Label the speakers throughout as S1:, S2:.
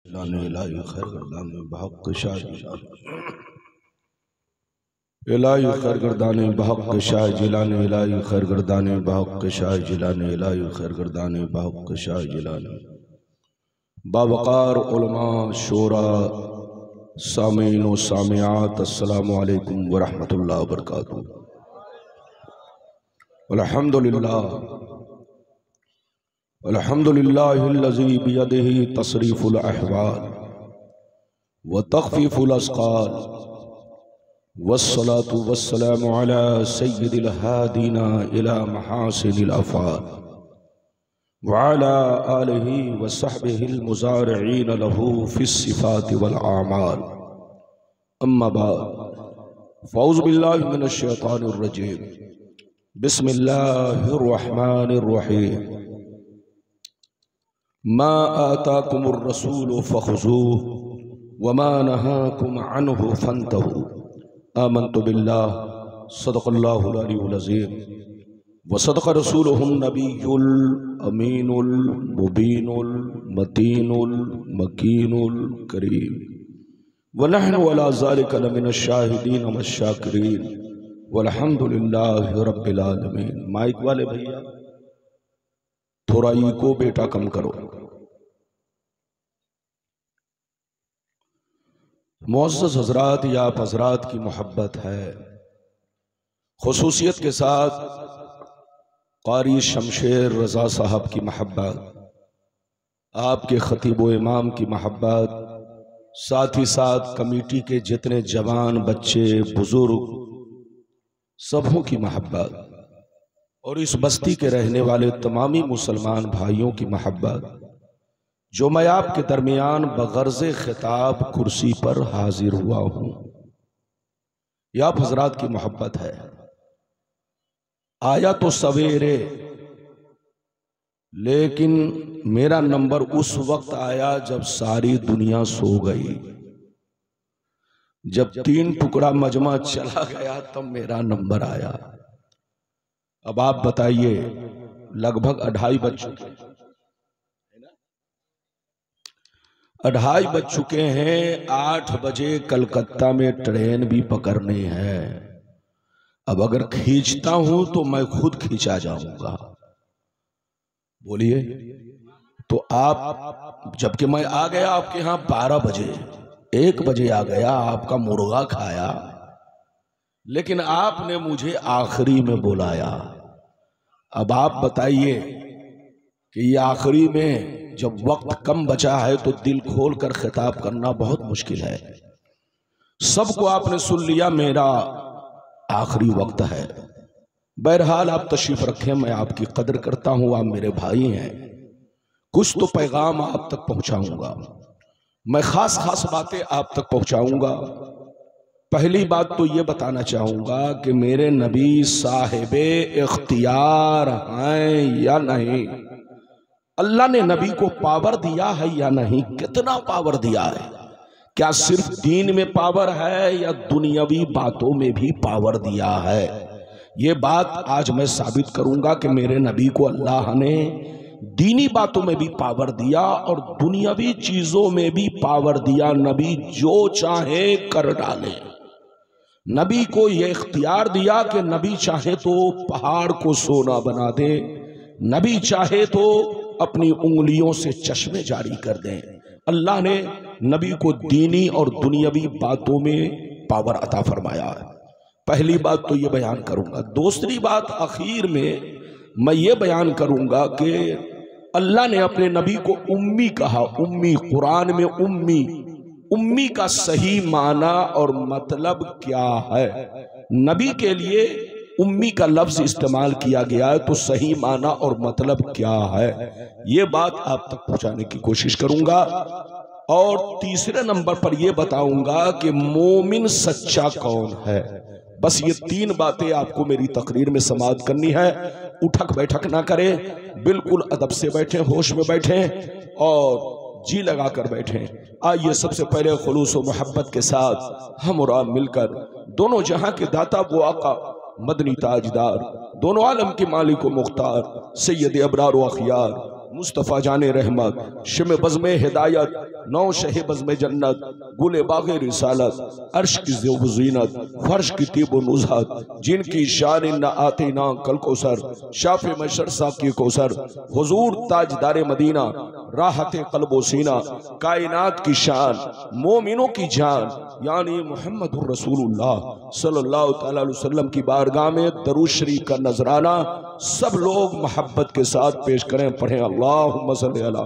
S1: इलाही खैर गर्दान बहक शाह इलाही खैर गर्दान बहक शाह जिलान इलाही खैर गर्दान बहक शाह जिलान इलाही खैर गर्दान बहक शाह जिलान बावकार उलमा शोरा सामीन व सामियात अस्सलामु अलैकुम व रहमतुल्लाहि व बरकातुहू। अल्हम्दुलिल्लाहिल्लज़ी बियदिही तसरीफुल अहवाल व तख़फ़ीफ़ुल अस्क़ाल वस्सलातु वस्सलामु अला सय्यिदिल हादीना इला महासिनिल अफ़ाल व अला आलिहि व सहबिहिल मुज़ारिईन लहू फ़िस्सिफ़ाति वल आमाल। अम्मा बाद फ़ौज़ु बिल्लाहि मिनश शैतानिर रजीम। बिस्मिल्लाहिर रहमानिर रहीम। मा आताकुमुर रसूलु फ़ख़ुज़ूहु व मा नहाकुम अन्हु फ़न्तहू। आमन्तु बिल्लाहि सदक़ल्लाहुल अलीयुल अज़ीम व सदक़ रसूलुहुन नबियुल अमीनुल मुबीनुल मतीनुल मकीनुल करीम व नहनु अला ज़ालिका लमिनश शाहिदीन वश्शाकिरीन वल्हम्दुलिल्लाहि रब्बिल आलमीन। माइक वाले भैया थोड़ा इको बेटा कम करो। मुअज़्ज़ज़ हज़रात, या आप हज़रात की मोहब्बत है, खुसूसियत के साथ क़ारी शमशेर रज़ा साहब की मोहब्बत, आपके ख़तीब व इमाम की मोहब्बत, साथ ही साथ कमेटी के जितने जवान बच्चे बुजुर्ग सबों की मोहब्बत और इस बस्ती के रहने वाले तमामी मुसलमान भाइयों की मोहब्बत, जो मैं आपके दरमियान बगर्ज़े खिताब कुर्सी पर हाजिर हुआ हूँ, यह आप हज़रात की मोहब्बत है। आया तो सवेरे, लेकिन मेरा नंबर उस वक्त आया जब सारी दुनिया सो गई। जब 3 टुकड़ा मजमा चला गया तब मेरा नंबर आया। अब आप बताइए, लगभग 2:30 बज चुके हैं, 2:30 बज चुके हैं। 8 बजे कलकत्ता में ट्रेन भी पकड़नी है। अब अगर खींचता हूं तो मैं खुद खींचा जाऊंगा। बोलिए तो आप, जबकि मैं आ गया आपके यहां 12 बजे, 1 बजे आ गया, आपका मुर्गा खाया, लेकिन आपने मुझे आखिरी में बुलाया। अब आप बताइए कि ये आखिरी में जब वक्त कम बचा है तो दिल खोल कर खिताब करना बहुत मुश्किल है। सबको आपने सुन लिया, मेरा आखिरी वक्त है। बहरहाल आप तशरीफ रखें, मैं आपकी कदर करता हूं, आप मेरे भाई हैं। कुछ तो पैगाम आप तक पहुंचाऊंगा, मैं खास खास बातें आप तक पहुंचाऊंगा। पहली बात तो ये बताना चाहूंगा कि मेरे नबी साहिबे इख्तियार हैं या नहीं। अल्लाह ने नबी को पावर दिया है या नहीं, कितना पावर दिया है। क्या सिर्फ दीन में पावर है या दुनियावी बातों में भी पावर दिया है? ये बात आज मैं साबित करूंगा कि मेरे नबी को अल्लाह ने दीनी बातों में भी पावर दिया और दुनियावी चीजों में भी पावर दिया। नबी जो चाहे कर डाले। नबी को यह इख्तियार दिया कि नबी चाहे तो पहाड़ को सोना बना दे, नबी चाहे तो अपनी उंगलियों से चश्मे जारी कर दें। अल्लाह ने नबी को दीनी और दुनियावी बातों में पावर अता फरमाया है। पहली बात तो ये बयान करूंगा। दूसरी बात आखिर में मैं ये बयान करूंगा कि अल्लाह ने अपने नबी को उम्मी कहा। उम्मी, कुरान में उम्मी, उम्मी का सही माना और मतलब क्या है? नबी के लिए उम्मी का लफ्ज इस्तेमाल किया गया है, तो सही माना और मतलब क्या है, ये बात आप तक पहुंचाने की कोशिश करूंगा। और तीसरे नंबर पर यह बताऊंगा कि मोमिन सच्चा कौन है। बस ये 3 बातें आपको मेरी तकरीर में समाअत करनी है। उठक बैठक ना करें, बिल्कुल अदब से बैठें, होश में बैठें और जी लगा कर बैठें। आइए सबसे पहले खुलूस व मोहब्बत के साथ हम और आप मिलकर दोनों जहां के दाता वो आका मदनी ताजदार, दोनों आलम के मालिक व मुख्तार, सैयद अबरार व अखियार मुस्तफ़ा जाने रहमत, शिम बज़्मे हिदायत, नौ शह बज़्मे जन्नत, गुले बाग़े रिसालत, अर्श की ज़ीनत, फर्श की तीब नुज़हत, जिनकी शान न आते ना कल कौसर, शाफ़े मशर साक़ी कौसर, हुज़ूर ताजदारे मदीना, राहते क़ल्बो सीना, कायनात की शान, मोमिनों की जान, यानी मुहम्मदुर रसूलुल्लाह सल्लल्लाहु अलैहि वसल्लम की बारगाह में दरूद शरीफ का नजराना सब लोग मोहब्बत के साथ पेश करें। पढ़ें अल्लाहुम्मा सल्ली अला।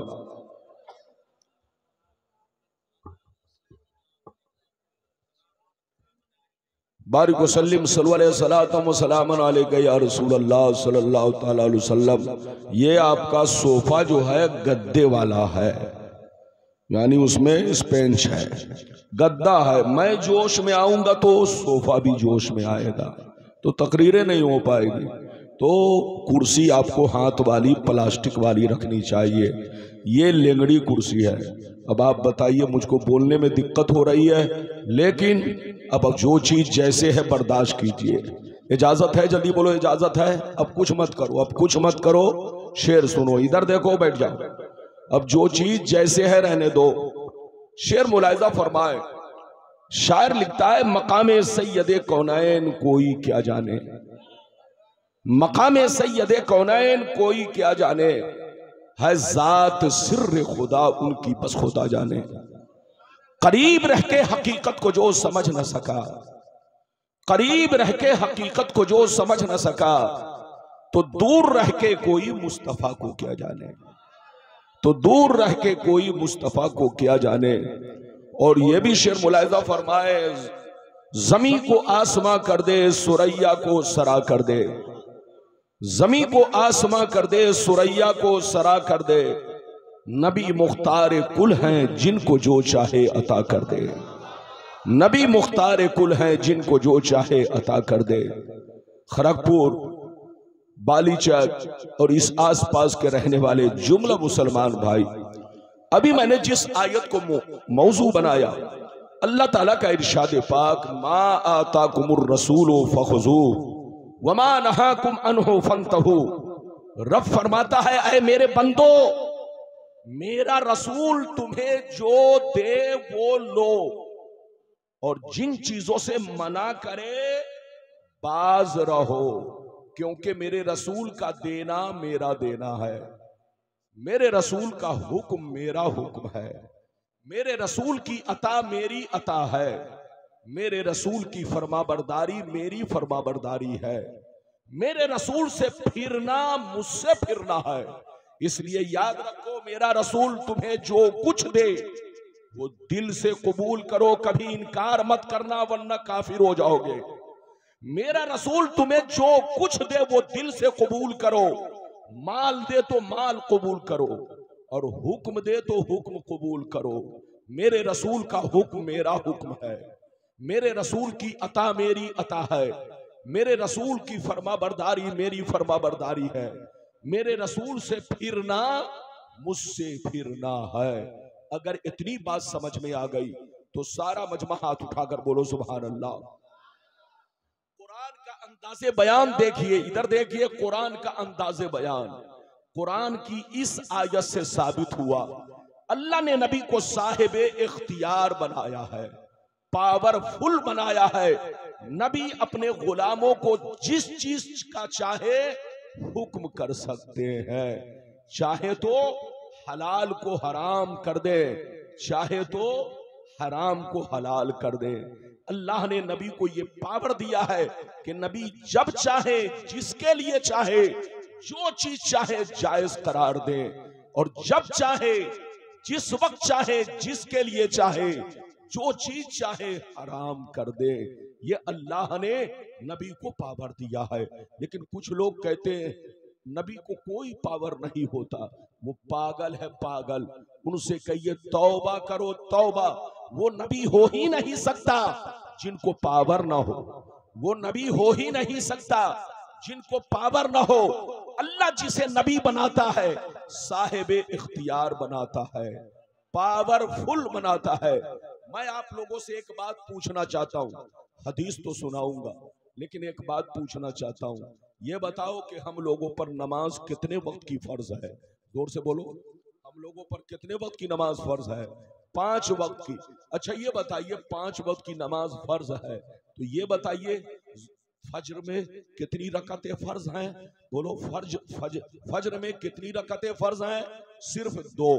S1: बारिक वसल्लिम सल्लल्लाहु अलैहि या रसूलल्लाह सल्लल्लाहु अलैहि वसल्लम। ये आपका सोफा जो है गद्दे वाला है, यानी उसमें स्पेंच है, गद्दा है। मैं जोश में आऊंगा तो सोफा भी जोश में आएगा, तो तकरीरें नहीं हो पाएगी। तो कुर्सी आपको हाथ वाली प्लास्टिक वाली रखनी चाहिए। ये लेंगड़ी कुर्सी है। अब आप बताइए, मुझको बोलने में दिक्कत हो रही है, लेकिन अब जो चीज जैसे है बर्दाश्त कीजिए। इजाजत है? जल्दी बोलो, इजाजत है? अब कुछ मत करो, अब कुछ मत करो, शेर सुनो। इधर देखो, बैठ जाओ। अब जो चीज जैसे है रहने दो। शेर मुलाहिजा फरमाए, शायर लिखता है, मकामे सैयदे कौनैन कोई क्या जाने, मकामे सैयदे कौनैन कोई क्या जाने, है जात सिर्र खुदा उनकी बस खुदा जाने। करीब रह के हकीकत को जो समझ न सका, करीब रह के हकीकत को जो समझ न सका, तो दूर रह के कोई मुस्तफा को क्या जाने, तो दूर रह के कोई मुस्तफा को क्या जाने। और ये भी शेर मुलाहिजा फरमाए, जमी को आसमां कर दे, सुरैया को सरा कर दे, जमी को आसमां कर दे, सुरैया को सरा कर दे, नबी मुख्तार कुल हैं जिनको जो चाहे अता कर दे, नबी मुख्तार कुल हैं जिनको जो चाहे अता कर दे। खड़गपुर, बालीचक और इस आसपास के रहने वाले जुमला मुसलमान भाई, अभी मैंने जिस आयत को मौजू बनाया, अल्लाह ताला का इरशाद पाक, मा आताकुमुर रसूलु फखुजू वमा नहाकुम अन्हु फंतहू। रब फरमाता है, ऐ मेरे बंदो, मेरा रसूल तुम्हें जो दे वो लो, और जिन चीजों से मना करे बाज रहो, क्योंकि मेरे रसूल का देना मेरा देना है, मेरे रसूल का हुक्म मेरा हुक्म है, मेरे रसूल की अता मेरी अता है, मेरे रसूल की फरमाबरदारी मेरी फरमाबरदारी है, मेरे रसूल से फिरना मुझसे फिरना है। इसलिए याद रखो, मेरा रसूल तुम्हें जो कुछ दे वो दिल से कबूल करो, कभी इनकार मत करना वरना काफिर हो जाओगे। मेरा रसूल तुम्हें जो कुछ दे वो दिल से कबूल करो, माल दे तो माल कबूल करो, और हुक्म दे तो हुक्म कबूल करो। मेरे रसूल का हुक्म मेरा हुक्म है, मेरे रसूल की अता मेरी अता है, मेरे रसूल की फरमाबरदारी मेरी फरमाबरदारी है, मेरे रसूल से फिरना मुझसे फिरना है। अगर इतनी बात समझ में आ गई तो सारा मजमा हाथ उठाकर बोलो सुभान अल्लाह। कुरान का अंदाज़े बयान देखिए, इधर देखिए, कुरान का अंदाज़े बयान कुरान की इस आयत से साबित हुआ, अल्लाह ने नबी को साहिब इख्तियार बनाया है, पावरफुल बनाया है। नबी अपने गुलामों को जिस चीज का चाहे हुक्म कर सकते हैं, चाहे तो हलाल को हराम कर दे, चाहे तो हराम को हलाल कर दे। अल्लाह ने नबी को ये पावर दिया है कि नबी जब चाहे, जिसके लिए चाहे, जो चीज चाहे जायज करार दे, और जब चाहे, जिस वक्त चाहे, जिसके लिए चाहे, जो चीज चाहे हराम कर दे। ये अल्लाह ने नबी को पावर दिया है। लेकिन कुछ लोग कहते हैं नबी को कोई पावर नहीं होता, वो पागल है पागल। उनसे कहिए तौबा करो तौबा, वो नबी हो ही नहीं सकता जिनको पावर ना हो, वो नबी हो ही नहीं सकता जिनको पावर ना हो। अल्लाह जिसे नबी बनाता है साहिब इख्तियार बनाता है, पावरफुल बनाता है। मैं आप लोगों से एक बात पूछना चाहता हूँ, हदीस तो सुनाऊंगा लेकिन एक बात पूछना चाहता हूँ। ये बताओ कि हम लोगों पर नमाज कितने वक्त की फर्ज है? जोर से बोलो, हम लोगों पर कितने वक्त की नमाज फर्ज है? 5 वक्त की। अच्छा ये बताइए 5 वक्त की नमाज फर्ज है तो ये बताइए फज्र में कितनी रकातें फर्ज हैं? बोलो फज्र में कितनी रकातें फर्ज हैं? सिर्फ 2।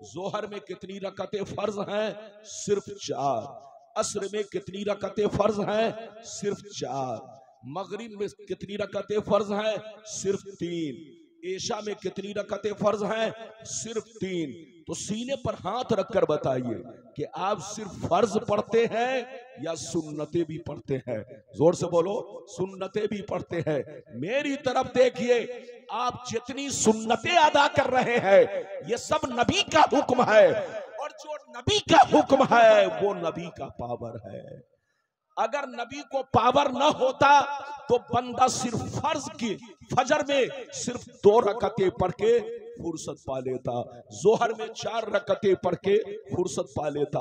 S1: जोहर में कितनी रकातें फर्ज हैं? सिर्फ 4। असर में कितनी रकातें फर्ज हैं? सिर्फ 4। मगरिब में कितनी रकातें फर्ज हैं? सिर्फ 3। एशा में कितनी रकातें फर्ज हैं? सिर्फ 3। तो सीने पर हाथ रखकर बताइए कि आप सिर्फ फर्ज पढ़ते हैं या सुन्नतें भी पढ़ते हैं? जोर से बोलो, सुन्नतें भी पढ़ते हैं। मेरी तरफ देखिए, आप जितनी सुन्नतें अदा कर रहे हैं ये सब नबी का हुक्म है, और जो नबी का हुक्म है वो नबी का पावर है। अगर नबी को पावर न होता तो बंदा सिर्फ फजर में सिर्फ 2 रकातें पढ़ के फुर्सत पा लेता, जोहर में 4 रकातें पढ़ के फुर्सत पा लेता,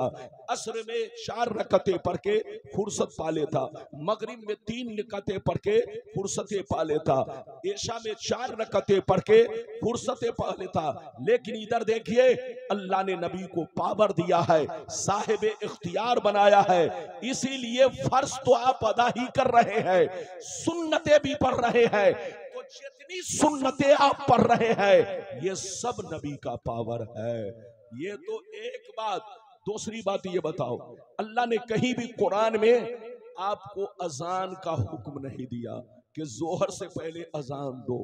S1: असर में 4 रकातें पढ़ के फुर्सत पा लेता, मगरिब में 3 रकातें पढ़ के फुर्सतें पा लेता, एशा में 4 रकातें पढ़ के फुर्सतें पा लेता। लेकिन इधर देखिए, अल्लाह ने नबी को पावर दिया है, साहिब इख्तियार बनाया है, इसीलिए फर्ज तो आप अदा ही कर रहे हैं, सुन्नतें भी पढ़ रहे हैं। तो जितनी सुन्नतें आप पढ़ रहे हैं ये सब नबी का पावर है। ये तो एक बात। दूसरी बात ये बताओ, अल्लाह ने कहीं भी कुरान में आपको अजान का हुक्म नहीं दिया कि जोहर से पहले अजान दो,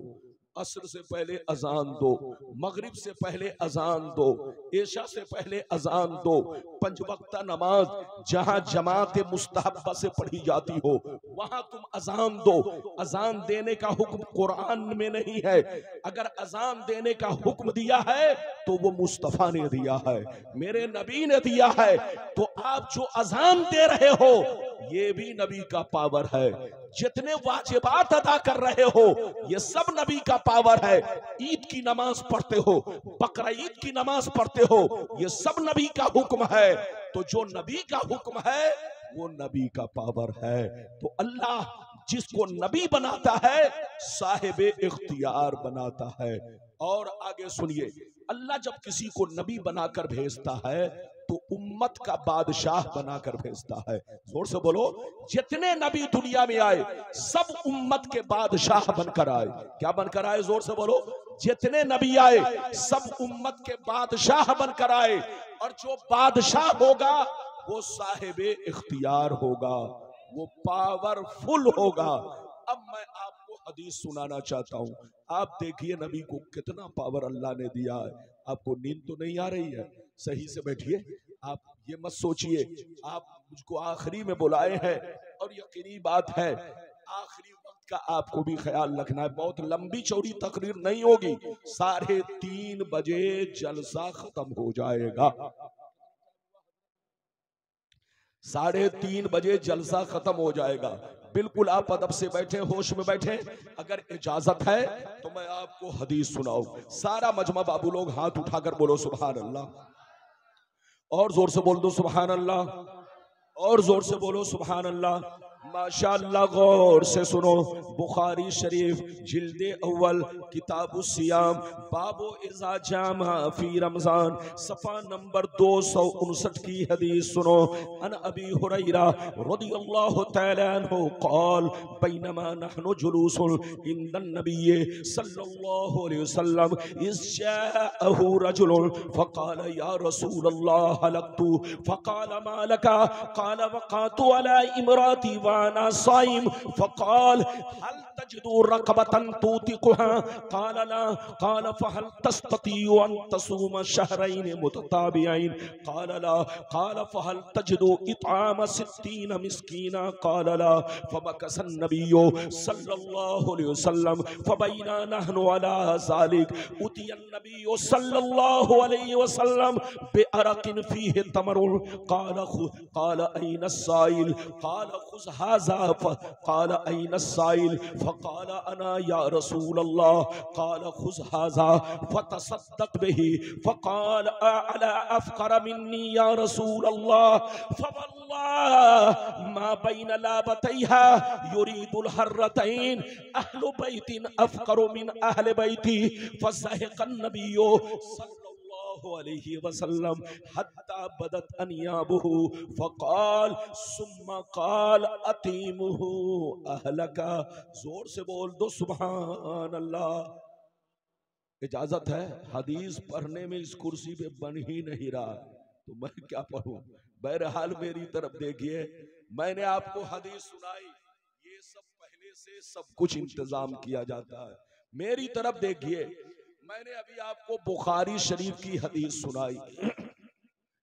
S1: असर से पहले अजान दो, मगरिब से पहले अजान दो, एशा से पहले अजान दो। 5 वक्ता नमाज जहां जमात मुस्तहब्बा से पढ़ी जाती हो वहां तुम अजान दो। अजान देने का हुक्म कुरान में नहीं है। अगर अजान देने का हुक्म दिया है तो वो मुस्तफा ने दिया है, मेरे नबी ने दिया है। तो आप जो अजान दे रहे हो ये भी नबी का पावर है। जितने वाजिबात अदा कर रहे हो ये सब नबी का पावर है। ईद की नमाज पढ़ते हो, बकरा ईद की नमाज पढ़ते हो, ये सब नबी का हुक्म है। तो जो नबी का हुक्म है वो नबी का पावर है। तो अल्लाह जिसको नबी बनाता है साहिब इख्तियार बनाता है। और आगे सुनिए, अल्लाह जब किसी को नबी बनाकर भेजता है तो उम्मत का बादशाह बनाकर भेजता है। जोर से बोलो, जितने नबी दुनिया में आए सब उम्मत के बादशाह बनकर आए। क्या बनकर आए? जोर से बोलो, जितने नबी आए सब उम्मत के बादशाह बनकर आए। और जो बादशाह होगा वो साहिब इख्तियार होगा, वो पावरफुल होगा। अब मैं आपको हदीस सुनाना चाहता हूँ। आप देखिए नबी को कितना पावर अल्लाह ने दिया है। आपको नींद तो नहीं आ रही है? सही से बैठिए। आप ये मत सोचिए आप मुझको आखिरी में बुलाए हैं, और यकीनी बात है आखिरी वक्त का आपको भी ख्याल रखना है। बहुत लंबी चौड़ी तकरीर नहीं होगी, 3:30 बजे जलसा खत्म हो जाएगा। 3:30 बजे जलसा खत्म हो जाएगा। बिल्कुल आप अदब से बैठे, होश में बैठे। अगर इजाजत है तो मैं आपको हदीस सुनाऊं। सारा मजमा बाबू लोग हाथ उठाकर बोलो सुभान अल्लाह, और जोर से बोल दो सुभान अल्लाह, और जोर से बोलो सुभान अल्लाह। माशाअल्लाह, गौर से सुनो। बुखारी शरीफ जिल्दे अव्वल किताबु सियाम बाबो इज़ा जामा फी रमजान सफ़ा नंबर 259 की हदीस सुनो। अन अबी हुरैरा रदियल्लाहु तआला अन्हु क़ाल बैनमा नहनु जुलूसुन इंदन नबी सल्लल्लाहु अलैहि वसल्लम इज़ जाअहु रजुलुन फ़क़ाल या रसूलल्लाह हलक्तु फ़क़ाल मा लका क़ाल वक़अतु अला इमराती वाना साइम फ़क़ाल हल तजिदु रक़बतन तूतिकुहा क़ाल ला क़ाल फ़हल तस्ततियु अन तसूम शहरैन मुतताबियैन क़ाल ला क़ाल फ़हल तजिदु इत्आम 60 मिस्कीना क़ाल ला फ़मकस अन्नबिय्यु सल्लल्लाहु अलैहि वसल्लम फ़बैना नहनु अला ज़ालिक उतिया अन्नबिय्यु सल्लल्लाहु अलैहि वसल्लम बिअरक़िन फ़ीहि तमरुन क़ाल ऐन अस्साइल क़ाल खुज़ हाज़ा क़ाल ऐन अस्साइल फ़क़ाल अना या रसूल अल्लाह क़ाल खुज़ हाज़ा फ़तसद्दक़ बिही फ़क़ाल अला अफ़क़र मिन्नी या रसूल अल्लाह अल्लाह मा बैन लाबतैहा युरीदुल हर्रतैन अहलु बैतिन अफकरु मिन अहले बैती फज़हक़न नबिय्यु सल्लल्लाहु अलैहि वसल्लम हत्ता बदत अनियाबुहु फ़क़ाल सुम्मा क़ाल अतीमुहु अहलका। जोर से बोल दो सुभान अल्लाह। इजाजत है, हदीस पढ़ने में इस कुर्सी पे बन ही नहीं रहा तो मैं क्या पढ़ूं। बहरहाल मेरी तरफ देखिए, मैंने आपको हदीस सुनाई, ये सब पहले से सब कुछ इंतजाम किया जाता है। मेरी तरफ देखिए, मैंने अभी आपको बुखारी शरीफ की हदीस सुनाई।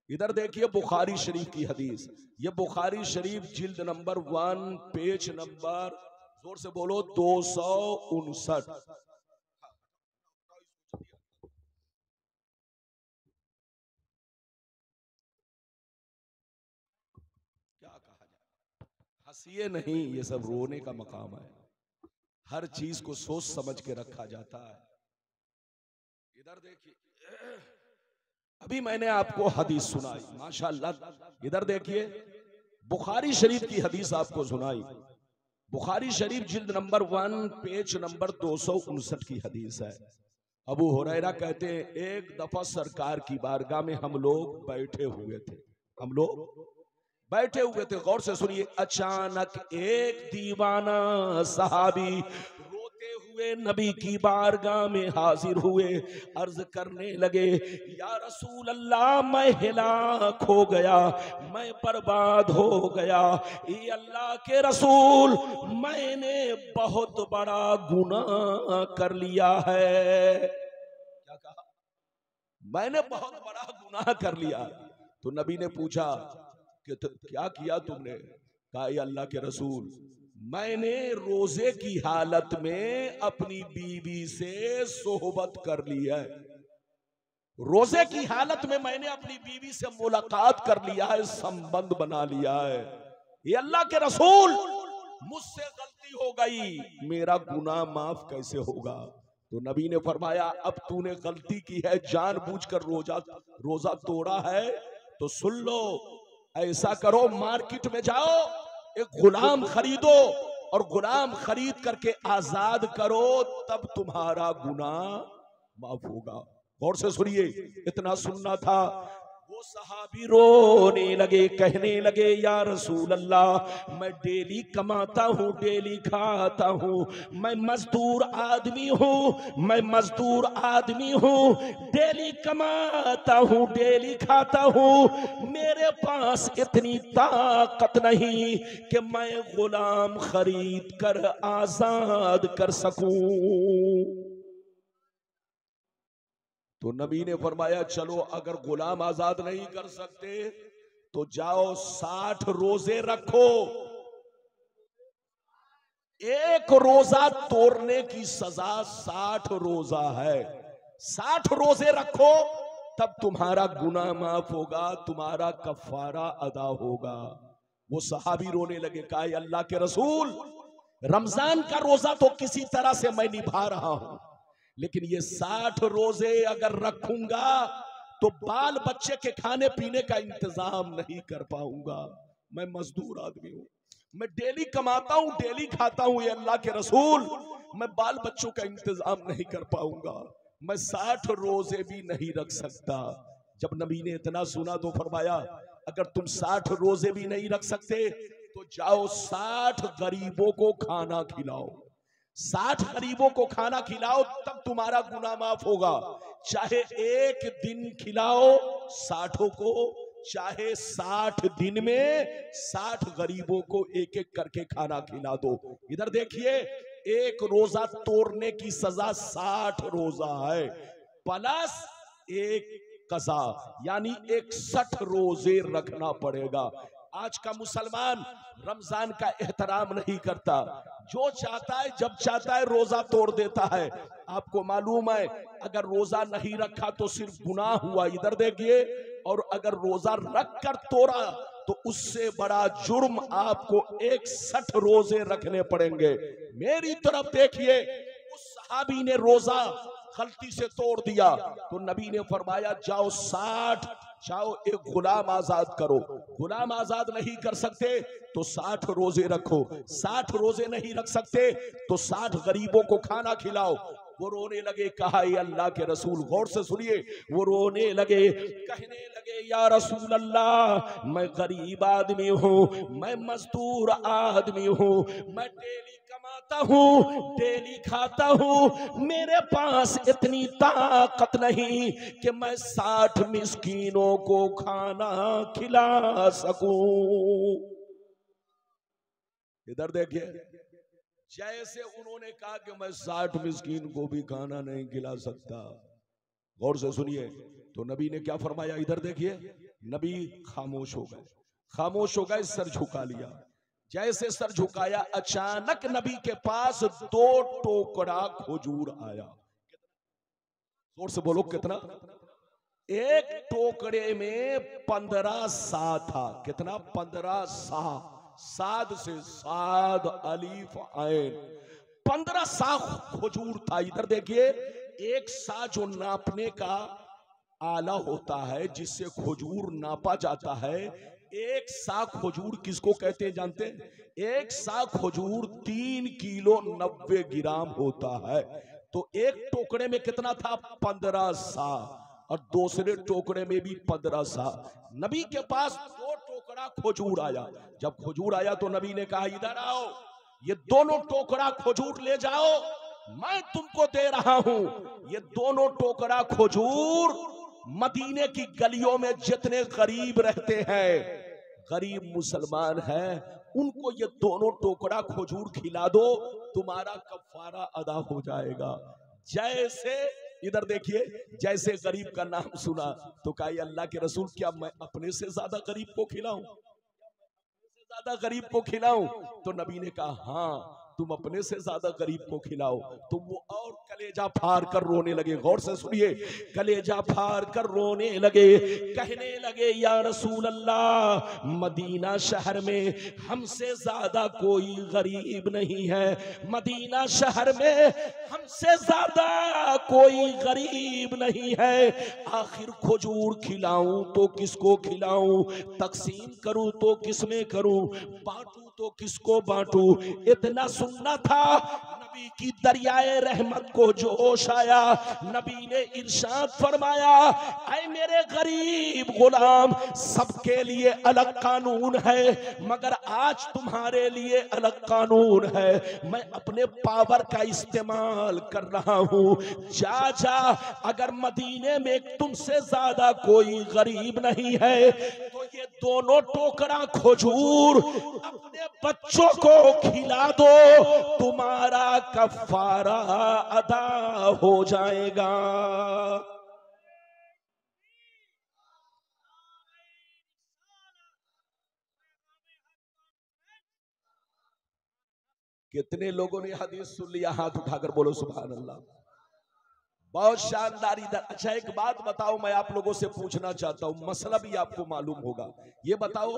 S1: इधर देखिए बुखारी शरीफ की हदीस, ये बुखारी शरीफ जिल्द नंबर 1 पेज नंबर, जोर से बोलो, 259। क्या कहा जाए, हंसिए नहीं, ये सब रोने का मकाम है। हर चीज को सोच समझ के रखा जाता है। इधर देखिए, अभी मैंने आपको हदीस सुनाई माशाअल्लाह। इधर देखिए बुखारी शरीफ की हदीस आपको सुनाई। बुखारी शरीफ जिल्द नंबर 1 पेज नंबर 259 की हदीस है। अबू हुरैरा कहते हैं, एक दफा सरकार की बारगाह में हम लोग बैठे हुए थे। गौर से सुनिए। अचानक एक दीवाना सहाबी रोते हुए नबी की बारगाह में हाजिर हुए। अर्ज करने लगे, या रसूल अल्लाह, मैं हिलाक हो गया, मैं बर्बाद हो गया। ये अल्लाह के रसूल, मैंने बहुत बड़ा गुनाह कर लिया है। क्या कहा? मैंने बहुत बड़ा गुनाह कर लिया। तो नबी ने पूछा कि तो क्या किया तुमने? कहा, अल्लाह के रसूल, मैंने रोजे की हालत में अपनी बीवी से सोहबत कर ली है। रोजे की हालत में मैंने अपनी बीवी से मुलाकात कर लिया है, संबंध बना लिया है। ये अल्लाह के रसूल, मुझसे गलती हो गई, मेरा गुनाह माफ कैसे होगा? तो नबी ने फरमाया, अब तूने गलती की है, जानबूझकर रोजा तोड़ा है, तो सुन लो, ऐसा करो, मार्केट में जाओ, एक गुलाम खरीदो और गुलाम खरीद करके आजाद करो, तब तुम्हारा गुनाह माफ होगा। गौर से सुनिए, इतना सुनना था। वो सहाबी रोने लगे, कहने लगे, या रसूल अल्लाह, मैं डेली कमाता हूँ, डेली खाता हूँ, मैं मजदूर आदमी हूँ, डेली कमाता हूँ, डेली खाता हूँ, मेरे पास इतनी ताकत नहीं कि मैं गुलाम खरीद कर आजाद कर सकूं। तो नबी ने फरमाया, चलो, अगर गुलाम आजाद नहीं कर सकते तो जाओ 60 रोजे रखो। एक रोजा तोड़ने की सजा 60 रोजा है। 60 रोजे रखो, तब तुम्हारा गुनाह माफ होगा, तुम्हारा कफारा अदा होगा। वो सहाबी रोने लगे, कहा, अल्लाह के रसूल, रमजान का रोजा तो किसी तरह से मैं निभा रहा हूं, लेकिन ये 60 रोजे अगर रखूंगा तो बाल बच्चे के खाने पीने का इंतजाम नहीं कर पाऊंगा। मैं मजदूर आदमी हूं, मैं डेली कमाता हूं, डेली खाता हूं, ये अल्लाह के रसूल, मैं बाल बच्चों का इंतजाम नहीं कर पाऊंगा, मैं 60 रोजे भी नहीं रख सकता। जब नबी ने इतना सुना तो फरमाया, अगर तुम 60 रोजे भी नहीं रख सकते तो जाओ 60 गरीबों को खाना खिलाओ। 60 गरीबों को खाना खिलाओ, तब तुम्हारा गुनाह माफ होगा। चाहे एक दिन खिलाओ 60 को, चाहे 60 दिन में 60 गरीबों को एक एक करके खाना खिला दो। इधर देखिए, एक रोजा तोड़ने की सजा 60 रोजा है, प्लस एक कज़ा, यानी 61 रोजे रखना पड़ेगा। आज का मुसलमान रमजान का एहतराम नहीं करता, जो चाहता है जब चाहता है रोजा तोड़ देता है। आपको मालूम है, अगर रोजा नहीं रखा तो सिर्फ गुनाह हुआ, इधर देखिए, और अगर रोजा रख कर तोड़ा तो उससे बड़ा जुर्म आपको 61 रोजे रखने पड़ेंगे। मेरी तरफ देखिए, उस सहाबी ने रोजा गलती से तोड़ दिया तो नबी ने फरमाया, जाओ 60 चाहो एक गुलाम आजाद करो, गुलाम आजाद नहीं कर सकते तो 60 रोजे रखो, 60 रोजे नहीं रख सकते तो 60 गरीबों को खाना खिलाओ। वो रोने लगे, कहा ये अल्लाह के रसूल, गौर से सुनिए, वो रोने लगे, कहने लगे या रसूल अल्लाह, मैं गरीब आदमी हूँ, मैं मजदूर आदमी हूँ, मैं डेली कमाता हूँ, डेली खाता हूँ, मेरे पास इतनी ताकत नहीं कि मैं 60 मिस्कीनों को खाना खिला सकूं। इधर देखिए, जैसे उन्होंने कहा कि मैं 60 मिस्कीन को भी खाना नहीं खिला सकता, गौर से सुनिए, तो नबी ने क्या फरमाया, इधर देखिए, नबी खामोश हो गए, खामोश हो गए, सर झुका लिया। जैसे सर झुकाया, अचानक नबी के पास 2 टोकरा खजूर आया। जोर से बोलो कितना? एक टोकरे में 15 सा था। कितना? 15 सा, साद से साद अलीफ आयन, 15 सा खजूर था। इधर देखिए, एक सा जो नापने का आला होता है जिससे खजूर नापा जाता है, एक सा खजूर किसको कहते हैं जानते हैं? एक सा खजूर 3 किलो 90 ग्राम होता है। तो एक टोकरे में कितना था? 15 सा, और दूसरे टोकरे में भी 15 सा। नबी के पास 2 टोकरा खजूर आया। जब खजूर आया तो नबी ने कहा, इधर आओ, ये दोनों टोकरा खजूर ले जाओ, मैं तुमको दे रहा हूं। ये दोनों टोकरा खजूर मदीने की गलियों में जितने गरीब रहते हैं, गरीब मुसलमान हैं, उनको ये दोनों टोकरा खजूर खिला दो, तुम्हारा कफारा अदा हो जाएगा। जैसे इधर देखिए, जैसे गरीब का नाम सुना तो कहा, अल्लाह के रसूल, क्या मैं अपने से ज्यादा गरीब को खिलाऊं? ज्यादा गरीब को खिलाऊं? तो नबी ने कहा, हाँ, तुम अपने से ज्यादा गरीब को खिलाओ। तो वो और कलेजा फाड़ कर रोने लगे। गौर से सुनिए, कलेजा फाड़ कर रोने लगे, कहने लगे, या रसूल अल्लाह, मदीना शहर में हमसे ज्यादा कोई गरीब नहीं है, मदीना शहर में हमसे ज्यादा कोई गरीब नहीं है। आखिर खजूर खिलाऊं तो किसको खिलाऊं? तकसीम करूं तो किसमें करूं? बांटूं तो किसको बांटूं? इतना सुनना था, नबी की दरियाए रहमत को जोश आया। नबी ने इरशाद फरमाया, ऐ मेरे गरीब गुलाम, सबके लिए अलग कानून है, मगर आज तुम्हारे लिए अलग कानून है। मैं अपने पावर का इस्तेमाल कर रहा हूं। जा जा, अगर मदीने में तुमसे ज्यादा कोई गरीब नहीं है तो ये दोनों टोकरा खजूर अपने बच्चों को खिला दो, तुम्हारा कफारा अदा हो जाएगा। कितने लोगों ने हदीस सुन लिया? हाथ उठाकर बोलो सुभान अल्लाह। बहुत शानदार। इधर अच्छा, एक बात बताओ, मैं आप लोगों से पूछना चाहता हूं, मसला भी आपको मालूम होगा। ये बताओ,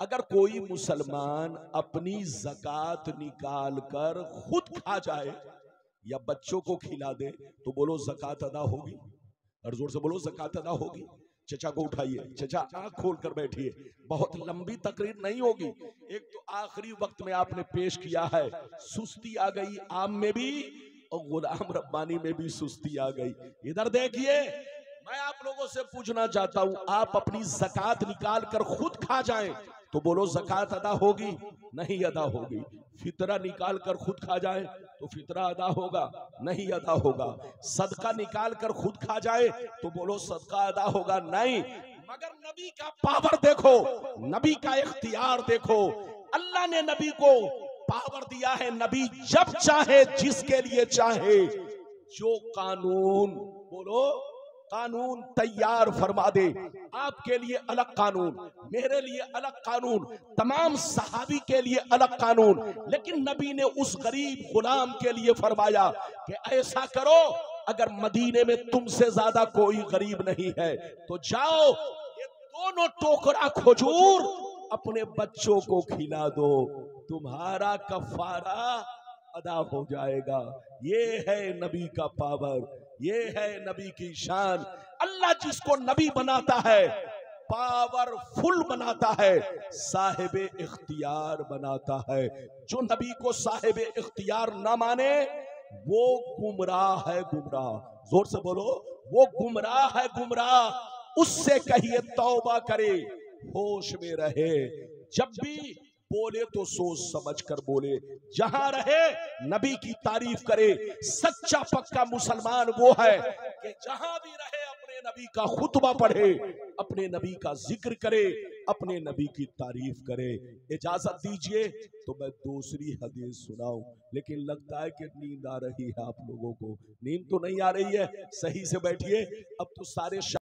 S1: अगर कोई मुसलमान अपनी ज़कात निकाल कर खुद खा जाए या बच्चों को खिला दे तो बोलो ज़कात अदा होगी? और जोर से बोलो, ज़कात अदा होगी। चचा को उठाइए, चचा आंख खोल कर बैठिए, बहुत लंबी तकरीर नहीं होगी। एक तो आखिरी वक्त में आपने पेश किया है, सुस्ती आ गई आम में भी और गुलाम रब्बानी में भी सुस्ती आ गई। इधर देखिए, मैं आप लोगों से पूछना चाहता हूं, आप अपनी ज़कात निकाल कर खुद खा जाएं तो बोलो ज़कात अदा होगी? नहीं अदा होगी। फितरा निकाल कर खुद खा जाए तो फितरा अदा होगा? नहीं अदा होगा। सदका निकाल कर खुद खा जाए तो बोलो सदका अदा होगा? नहीं। मगर नबी का पावर देखो, नबी का इख्तियार देखो। अल्लाह ने नबी को पावर दिया है, नबी जब चाहे जिसके लिए चाहे जो कानून, बोलो, कानून तैयार फरमा दे। आपके लिए अलग कानून, मेरे लिए अलग कानून, तमाम सहाबी के लिए अलग कानून, लेकिन नबी ने उस गरीब गुलाम के लिए फरमाया कि ऐसा करो, अगर मदीने में तुमसे ज्यादा कोई गरीब नहीं है तो जाओ, ये दोनों टोकरा खजूर अपने बच्चों को खिला दो, तुम्हारा कफारा अदा हो जाएगा। ये है नबी का पावर, ये है नबी की शान। अल्लाह जिसको नबी बनाता है पावरफुल बनाता है, साहिब इख्तियार बनाता है। जो नबी को साहिब इख्तियार ना माने वो गुमराह है, गुमराह। जोर से बोलो, वो गुमराह है, गुमराह। उससे कहिए तौबा करे, होश में रहे, जब भी बोले तो सोच समझ कर बोले, जहां रहे नबी की तारीफ करे। सच्चा पक्का मुसलमान वो है कि जहां भी रहे अपने नबी का खुतबा पढ़े, अपने नबी का जिक्र करे, अपने नबी की तारीफ करे। इजाजत दीजिए तो मैं दूसरी हदीस सुनाऊं, लेकिन लगता है कि नींद आ रही है आप लोगों को। नींद तो नहीं आ रही है, सही से बैठिए। अब तो सारे